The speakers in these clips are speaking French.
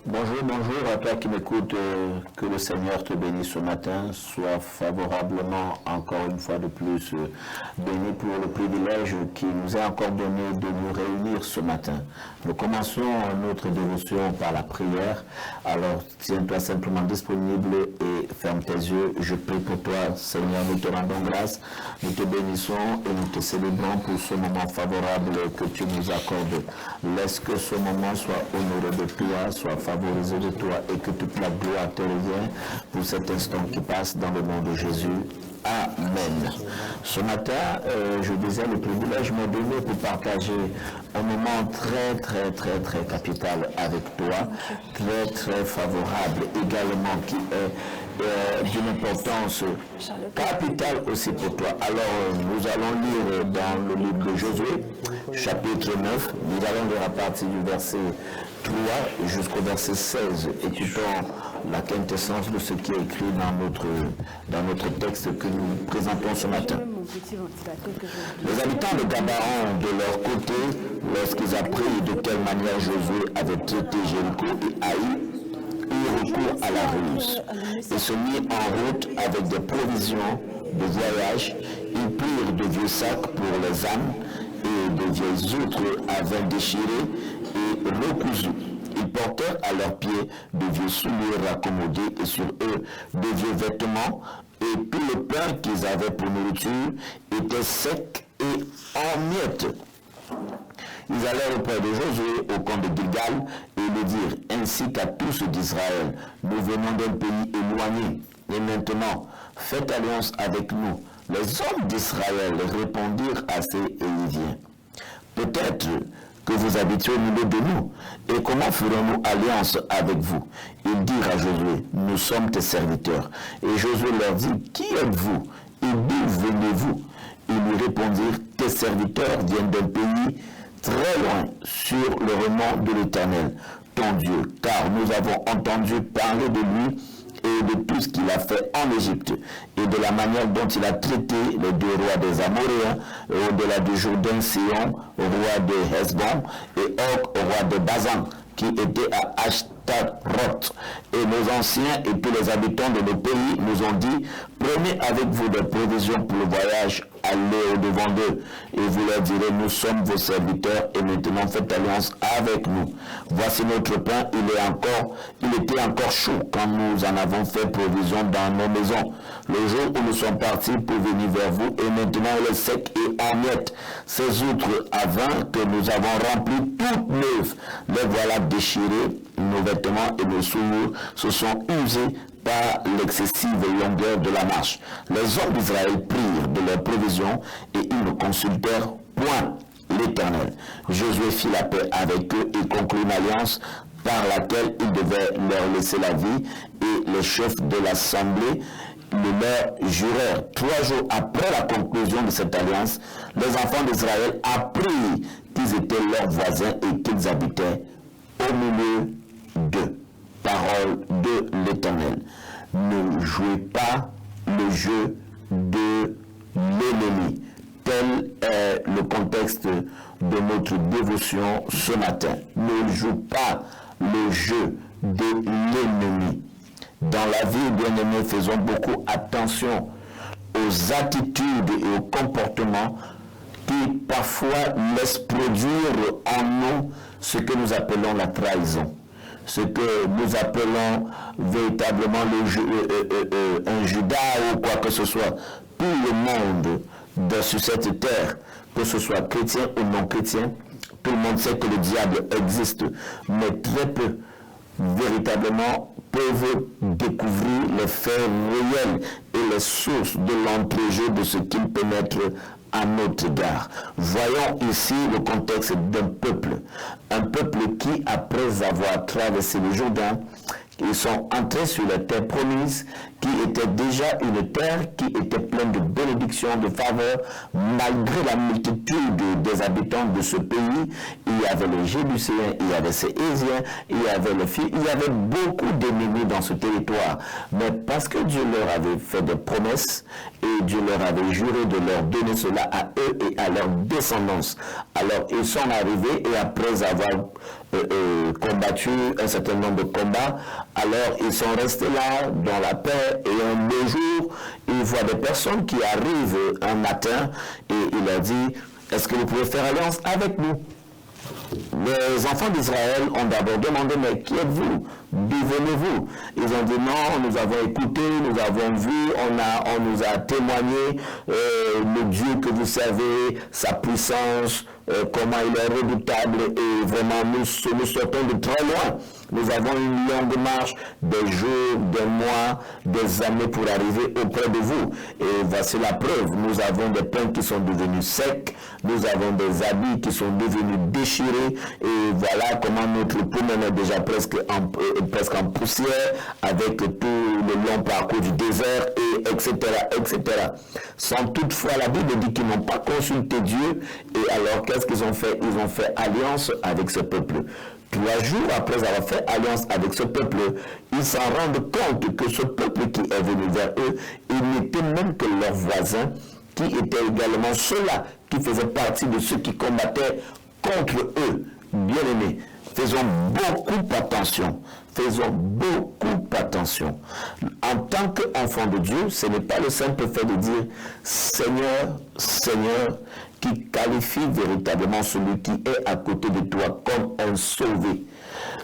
Bonjour, bonjour à toi qui m'écoutes, que le Seigneur te bénisse ce matin, soit favorablement encore une fois de plus béni pour le privilège qui nous est encore donné de nous réunir ce matin. Nous commençons notre dévotion par la prière, alors tiens-toi simplement disponible et ferme tes yeux. Je prie pour toi, Seigneur, nous te rendons grâce, nous te bénissons et nous te célébrons pour ce moment favorable que tu nous accordes. Laisse que ce moment soit honoré de toi, soit favorisé de toi et que toute la gloire te revienne pour cet instant qui passe dans le nom de Jésus. Amen. Ce matin, je disais, le privilège m'est donné pour partager un moment très capital avec toi, très favorable également, qui est d'une importance capitale aussi pour toi. Alors, nous allons lire dans le livre de Josué, chapitre 9, nous allons lire à partir du verset 3 jusqu'au verset 16, écoutons la quintessence de ce qui est écrit dans notre texte que nous présentons ce matin. Les habitants de Gabaon, de leur côté, lorsqu'ils apprirent de quelle manière Josué avait traité Jéricho et Haï, eurent recours à la ruse et se mirent en route avec des provisions de voyage. Ils prirent de vieux sacs pour les ânes et de vieilles outres à vin déchiré et recousus. Ils portèrent à leurs pieds de vieux souliers raccommodés et sur eux de vieux vêtements, et tout le pain qu'ils avaient pour nourriture était sec et en miettes. Ils allèrent auprès de Josué au camp de Gilgal et le dirent, ainsi qu'à tous d'Israël, nous venons d'un pays éloigné, et maintenant faites alliance avec nous. Les hommes d'Israël répondirent à ces Éliviens, peut-être que vous habitez au milieu de nous, et comment ferons-nous alliance avec vous? Ils dirent à Josué, nous sommes tes serviteurs. Et Josué leur dit, qui êtes-vous et d'où venez-vous? Ils lui répondirent, tes serviteurs viennent d'un pays très loin sur le remords de l'Éternel, ton Dieu, car nous avons entendu parler de lui et de tout ce qu'il a fait en Égypte, et de la manière dont il a traité les deux rois des Amoréens, au-delà du Jourdain, Sion, roi de Hesbon, et Og, roi de Bazan, qui était à Ashtaroth. Et nos anciens et tous les habitants de nos pays nous ont dit, prenez avec vous des provisions pour le voyage, allez au-devant d'eux, et vous leur direz, nous sommes vos serviteurs, et maintenant faites alliance avec nous. Voici notre pain, il était encore chaud quand nous en avons fait provision dans nos maisons, le jour où nous sommes partis pour venir vers vous, et maintenant il est sec et en miettes. Ces outres à vin que nous avons remplies toutes neuves, les voilà déchirées, nos vêtements et nos souillures se sont usés par l'excessive longueur de la marche. Les hommes d'Israël prirent de leurs provisions et ils ne consultèrent point l'Éternel. Josué fit la paix avec eux et conclut une alliance par laquelle il devait leur laisser la vie, et les chefs de l'assemblée le leur jurèrent. 3 jours après la conclusion de cette alliance, les enfants d'Israël apprirent qu'ils étaient leurs voisins et qu'ils habitaient au milieu d'eux. Parole de l'Éternel. Ne jouez pas le jeu de l'ennemi. Tel est le contexte de notre dévotion ce matin. Ne joue pas le jeu de l'ennemi. Dans la vie, bien-aimés, faisons beaucoup attention aux attitudes et aux comportements qui parfois laissent produire en nous ce que nous appelons la trahison. Ce que nous appelons véritablement un Judas ou quoi que ce soit. Tout le monde sur cette terre, que ce soit chrétien ou non chrétien, tout le monde sait que le diable existe, mais très peu véritablement peuvent découvrir les faits réels et les sources de l'entrejeu de ce qu'il pénètre à notre égard. Voyons ici le contexte d'un peuple. Un peuple qui, après avoir traversé le Jourdain, ils sont entrés sur la terre promise, qui était déjà une terre qui était pleine de bénédictions, de faveurs, malgré la multitude des habitants de ce pays. Il y avait les Jébuséens, il y avait ces Hésiens, il y avait les filles, il y avait beaucoup d'ennemis dans ce territoire. Mais parce que Dieu leur avait fait des promesses, et Dieu leur avait juré de leur donner cela à eux et à leur descendance. Alors ils sont arrivés, et après avoir combattu un certain nombre de combats. Alors ils sont restés là dans la paix et un beau jour, ils voient des personnes qui arrivent un matin et il leur dit, est-ce que vous pouvez faire alliance avec nous? Les enfants d'Israël ont d'abord demandé, mais qui êtes-vous? D'où venez-vous? Ils ont dit non, nous avons écouté, nous avons vu, on nous a témoigné le Dieu que vous servez, sa puissance, comment il est redoutable et vraiment nous sortons de très loin. Nous avons une longue marche, des jours, des mois, des années pour arriver auprès de vous. Et voici la preuve. Nous avons des pains qui sont devenus secs. Nous avons des habits qui sont devenus déchirés. Et voilà comment notre peau est déjà presque en poussière avec tout le long parcours du désert, et etc., etc. Sans toutefois, la Bible dit qu'ils n'ont pas consulté Dieu. Et alors, qu'est-ce qu'ils ont fait? Ils ont fait alliance avec ce peuple. 3 jours après avoir fait alliance avec ce peuple, ils s'en rendent compte que ce peuple qui est venu vers eux, il n'était même que leurs voisins, qui étaient également ceux-là, qui faisaient partie de ceux qui combattaient contre eux. Bien-aimés, faisons beaucoup attention. Faisons beaucoup attention. En tant qu'enfant de Dieu, ce n'est pas le simple fait de dire « Seigneur, Seigneur », qui qualifie véritablement celui qui est à côté de toi comme un sauvé.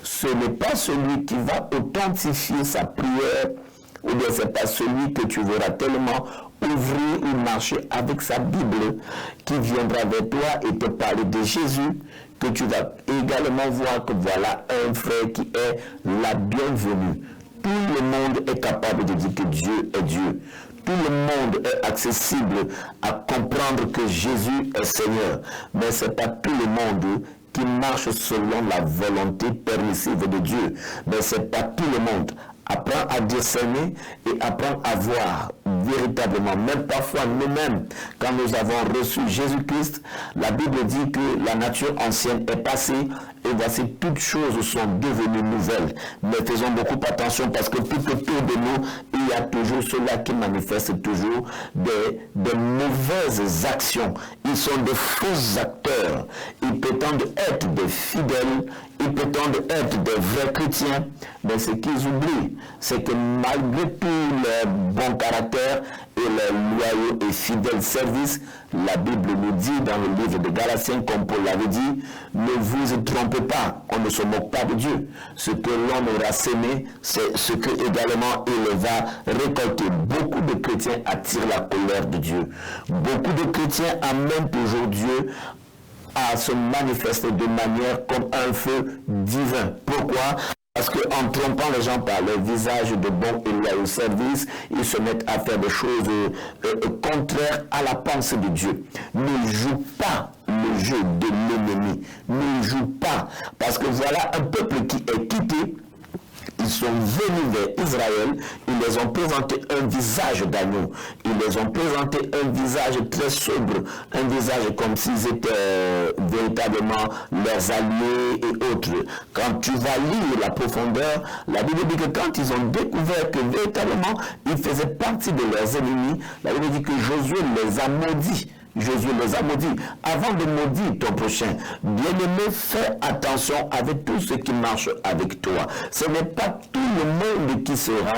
Ce n'est pas celui qui va authentifier sa prière, ou bien ce n'est pas celui que tu verras tellement ouvrir ou marcher avec sa Bible, qui viendra vers toi et te parler de Jésus, que tu vas également voir que voilà un frère qui est la bienvenue. Tout le monde est capable de dire que Dieu est Dieu. Tout le monde est accessible à comprendre que Jésus est Seigneur. Mais ce n'est pas tout le monde qui marche selon la volonté permissive de Dieu. Mais ce n'est pas tout le monde. Apprends à discerner et apprends à voir véritablement. Même parfois nous-mêmes, quand nous avons reçu Jésus-Christ, la Bible dit que la nature ancienne est passée et voici toutes choses sont devenues nouvelles. Mais faisons beaucoup attention parce que tout autour de nous, il y a toujours ceux-là qui manifestent toujours des mauvaises actions. Ils sont des faux acteurs. Ils prétendent être des fidèles. Ils prétendent être des vrais chrétiens. Mais ce qu'ils oublient, c'est que malgré tout leur bon caractère et leur loyaux et fidèles service, la Bible nous dit dans le livre de Galatiens, comme Paul l'avait dit, ne vous trompez pas, on ne se moque pas de Dieu. Ce que l'on aura sémé, c'est ce que également il va récolter. Beaucoup de chrétiens attirent la colère de Dieu. Beaucoup de chrétiens amènent toujours Dieu à se manifester de manière comme un feu divin. Pourquoi? Parce qu'en trompant les gens par leur visage de bon et loyal service, ils se mettent à faire des choses contraires à la pensée de Dieu. Ne joue pas le jeu de l'ennemi. Ne joue pas. Parce que voilà un peuple qui est quitté. Ils sont venus vers Israël, ils les ont présenté un visage d'agneau, ils les ont présenté un visage très sobre, un visage comme s'ils étaient véritablement leurs alliés et autres. Quand tu vas lire la profondeur, la Bible dit que quand ils ont découvert que véritablement ils faisaient partie de leurs ennemis, la Bible dit que Josué les a maudits. Josué les a maudits. Avant de maudire ton prochain, bien-aimé, fais attention avec tout ce qui marche avec toi. Ce n'est pas tout le monde qui sera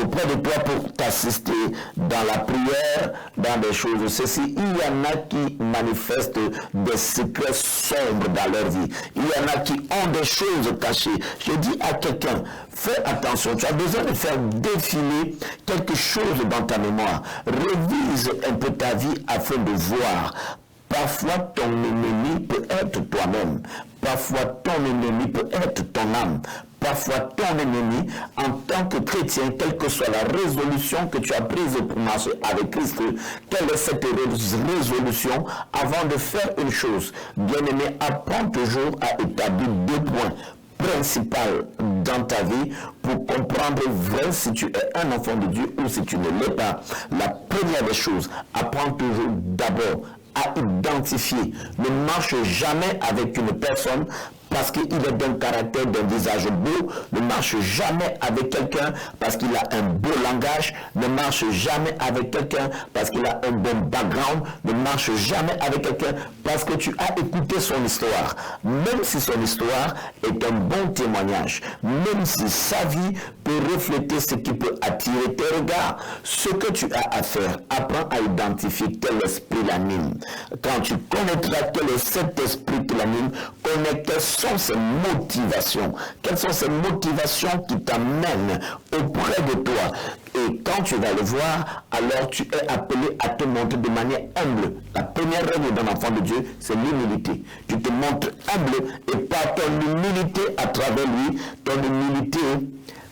auprès de toi pour t'assister dans la prière, dans des choses. Ceci, il y en a qui manifestent des secrets sombres dans leur vie. Il y en a qui ont des choses cachées. Je dis à quelqu'un, fais attention, tu as besoin de faire défiler quelque chose dans ta mémoire. Révise un peu ta vie afin de voir. Parfois, ton ennemi peut être toi-même. Parfois, ton ennemi peut être ton âme. Parfois, ton ennemi, en tant que chrétien, quelle que soit la résolution que tu as prise pour marcher avec Christ, quelle est cette résolution avant de faire une chose? Bien-aimé, apprends toujours à établir 2 points principal dans ta vie pour comprendre vrai si tu es un enfant de Dieu ou si tu ne l'es pas. La première des choses, apprends toujours d'abord à identifier. Ne marche jamais avec une personne parce qu'il est d'un caractère, d'un visage beau, ne marche jamais avec quelqu'un parce qu'il a un beau langage, ne marche jamais avec quelqu'un parce qu'il a un bon background, ne marche jamais avec quelqu'un parce que tu as écouté son histoire. Même si son histoire est un bon témoignage, même si sa vie peut refléter ce qui peut attirer tes regards, ce que tu as à faire, apprends à identifier quel esprit l'anime. Quand tu connaîtras quel est cet esprit qui l'anime, connais quelles sont ses motivations. Quelles sont ces motivations qui t'amènent auprès de toi. Et quand tu vas le voir, alors tu es appelé à te montrer de manière humble. La première règle d'un enfant de Dieu, c'est l'humilité. Tu te montres humble et par ton humilité à travers lui, ton humilité,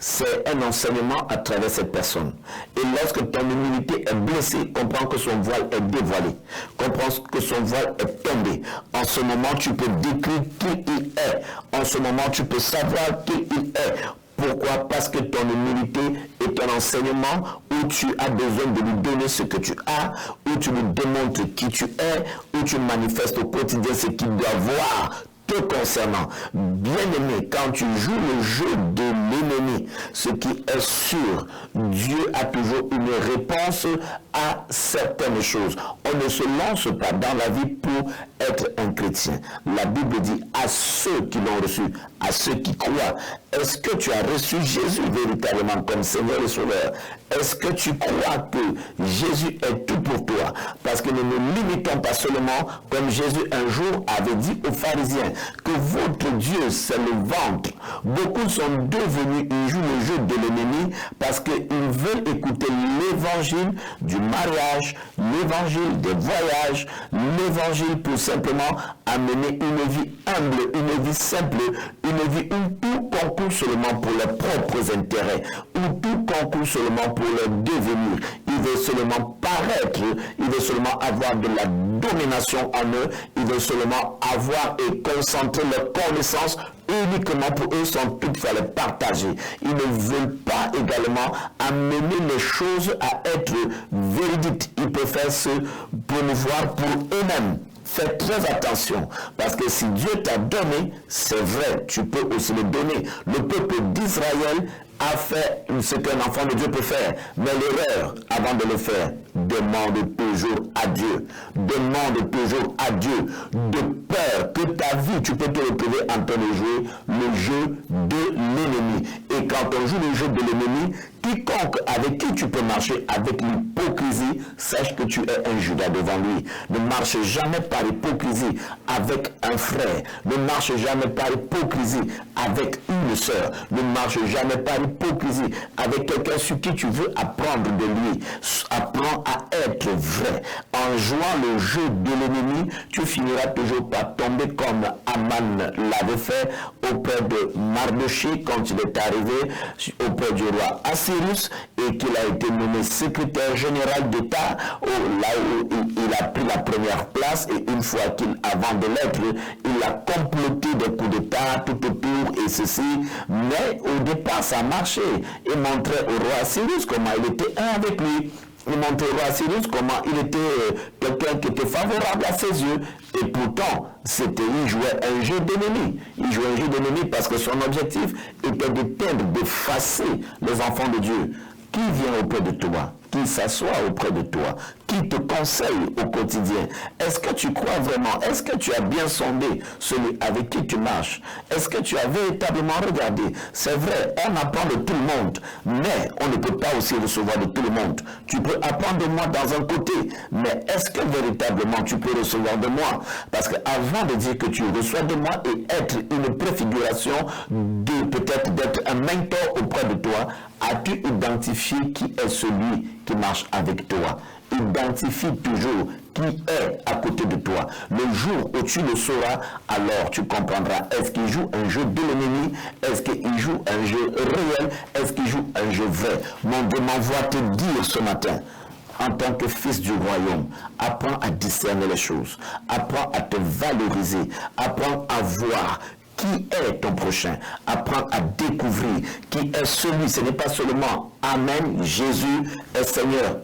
c'est un enseignement à travers cette personne. Et lorsque ton humilité est blessée, comprends que son voile est dévoilé. Comprends que son voile est tombé. En ce moment, tu peux décrire qui il est. En ce moment, tu peux savoir qui il est. Pourquoi? Parce que ton humilité est un enseignement où tu as besoin de lui donner ce que tu as, où tu lui démontres qui tu es, où tu manifestes au quotidien ce qu'il doit voir te concernant. Bien-aimé, quand tu joues le jeu de l'ennemi, ce qui est sûr, Dieu a toujours une réponse à certaines choses. On ne se lance pas dans la vie pour être un chrétien. La Bible dit à ceux qui l'ont reçu, à ceux qui croient. Est-ce que tu as reçu Jésus véritablement comme Seigneur et Sauveur? Est-ce que tu crois que Jésus est tout pour toi? Parce que nous ne limitons pas seulement, comme Jésus un jour avait dit aux pharisiens, que votre Dieu c'est le ventre. Beaucoup sont devenus, ils jouent le jeu de l'ennemi parce qu'ils veulent écouter l'évangile du mariage, l'évangile des voyages, l'évangile pour simplement amener une vie humble, une vie simple, une vie où tout concourt seulement pour leurs propres intérêts, où tout concourt seulement pour leur devenir. Ils veulent seulement paraître, ils veulent seulement avoir de la domination en eux, ils veulent seulement avoir et concentrer leurs connaissances uniquement pour eux sans toutefois les partager. Ils ne veulent pas également amener les choses à être véridiques. Ils préfèrent se promouvoir pour eux-mêmes. Fais très attention, parce que si Dieu t'a donné, c'est vrai, tu peux aussi le donner. Le peuple d'Israël a fait ce qu'un enfant de Dieu peut faire, mais l'erreur, avant de le faire, demande toujours à Dieu. Demande toujours à Dieu, de peur que ta vie, tu peux te retrouver en train de jouer le jeu de l'ennemi. Et quand on joue le jeu de l'ennemi, quiconque avec qui tu peux marcher avec l'hypocrisie, sache que tu es un Judas devant lui. Ne marche jamais par hypocrisie avec un frère. Ne marche jamais par hypocrisie avec une sœur. Ne marche jamais par hypocrisie avec quelqu'un sur qui tu veux apprendre de lui. Apprends à être vrai. En jouant le jeu de l'ennemi, tu finiras toujours par tomber comme Aman l'avait fait auprès de Mardoché quand il est arrivé auprès du roi Assyrus et qu'il a été nommé secrétaire général d'État, là où il a pris la première place, et une fois avant de l'être, il a comploté des coups d'État tout autour et ceci, mais au départ ça marchait. Il montrait au roi Assyrus comment il était un avec lui. Il montrait au roi Assyrus comment il était quelqu'un qui était favorable à ses yeux. Et pourtant, il jouait un jeu d'ennemi. Il jouait un jeu d'ennemi parce que son objectif était d'éteindre, d'effacer les enfants de Dieu. Qui vient auprès de toi? Qui s'assoit auprès de toi? Qui te conseille au quotidien? Est-ce que tu crois vraiment? Est-ce que tu as bien sondé celui avec qui tu marches? Est-ce que tu as véritablement regardé? C'est vrai, on apprend de tout le monde, mais on ne peut pas aussi recevoir de tout le monde. Tu peux apprendre de moi dans un côté, mais est-ce que véritablement tu peux recevoir de moi? Parce qu'avant de dire que tu reçois de moi et être une préfiguration de peut-être d'être un mentor auprès de toi, as-tu identifié qui est celui qui marche avec toi? Identifie toujours qui est à côté de toi. Le jour où tu le sauras, alors tu comprendras. Est-ce qu'il joue un jeu de l'ennemi? Est-ce qu'il joue un jeu réel? Est-ce qu'il joue un jeu vrai? Mon Dieu m'envoie te dire ce matin, en tant que fils du royaume, apprends à discerner les choses. Apprends à te valoriser. Apprends à voir qui est ton prochain. Apprends à découvrir qui est celui. Ce n'est pas seulement Amen, Jésus est Seigneur.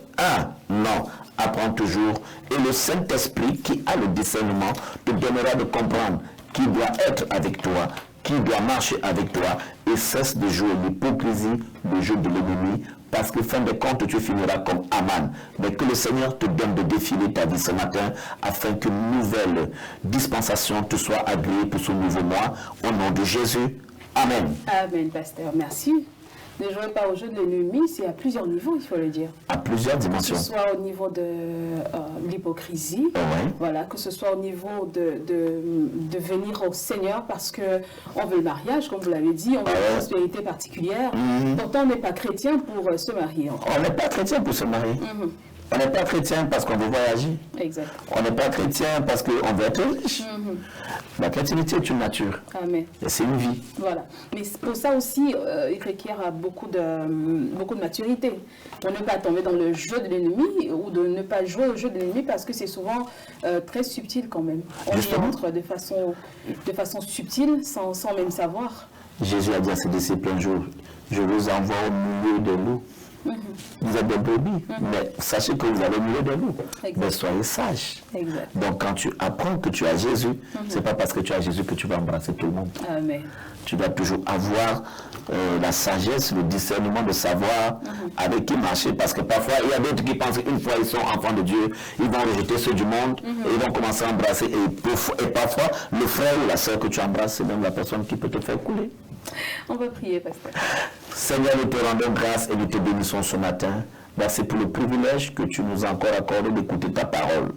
Non. Apprends toujours. Et le Saint-Esprit qui a le discernement te donnera de comprendre qui doit être avec toi, qui doit marcher avec toi, et cesse de jouer l'hypocrisie, le jeu de l'ennemi, parce que fin de compte, tu finiras comme Aman. Mais que le Seigneur te donne de défiler ta vie ce matin, afin qu'une nouvelle dispensation te soit agréée pour ce nouveau mois, au nom de Jésus. Amen. Amen, pasteur. Merci. Ne jouez pas au jeu de l'ennemi, c'est à plusieurs niveaux, il faut le dire. À plusieurs dimensions. Que ce soit au niveau de l'hypocrisie, voilà, que ce soit au niveau de venir au Seigneur parce qu'on veut le mariage, comme vous l'avez dit, on veut une prospérité particulière. Pourtant, on n'est pas chrétien pour se marier. On n'est pas chrétien pour se marier. On n'est pas chrétien parce qu'on veut voyager. Exact. On n'est pas chrétien parce qu'on veut être riche. La chrétienté est une nature. Amen. Et c'est une vie. Voilà. Mais pour ça aussi, il requiert beaucoup de maturité. Pour ne pas tomber dans le jeu de l'ennemi ou de ne pas jouer au jeu de l'ennemi parce que c'est souvent très subtil quand même. On y entre de façon subtile sans même savoir. Jésus a dit à ses disciples un jour, je vous envoie au milieu de loups. Vous êtes des brebis, mais sachez que vous avez mieux de vous. Mais soyez sages. Donc quand tu apprends que tu as Jésus, c'est pas parce que tu as Jésus que tu vas embrasser tout le monde. Amen. Tu dois toujours avoir la sagesse, le discernement de savoir avec qui marcher. Parce que parfois, il y a d'autres qui pensent qu'une fois ils sont enfants de Dieu, ils vont rejeter ceux du monde et ils vont commencer à embrasser. Et parfois, le frère ou la soeur que tu embrasses, c'est même la personne qui peut te faire couler. On va prier, pasteur. Seigneur, nous te rendons grâce et nous te bénissons ce matin. Merci pour le privilège que tu nous as encore accordé d'écouter ta parole.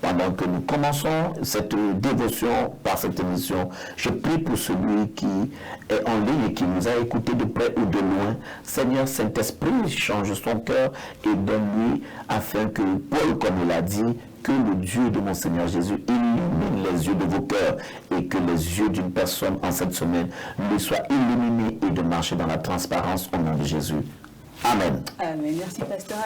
Pendant que nous commençons cette dévotion par cette émission, je prie pour celui qui est en ligne et qui nous a écoutés de près ou de loin. Seigneur, Saint-Esprit, change son cœur et donne-lui afin que Paul, comme il a dit, que le Dieu de mon Seigneur Jésus illumine les yeux de vos cœurs et que les yeux d'une personne en cette semaine lui soient illuminés et de marcher dans la transparence au nom de Jésus. Amen. Amen. Merci, pasteur.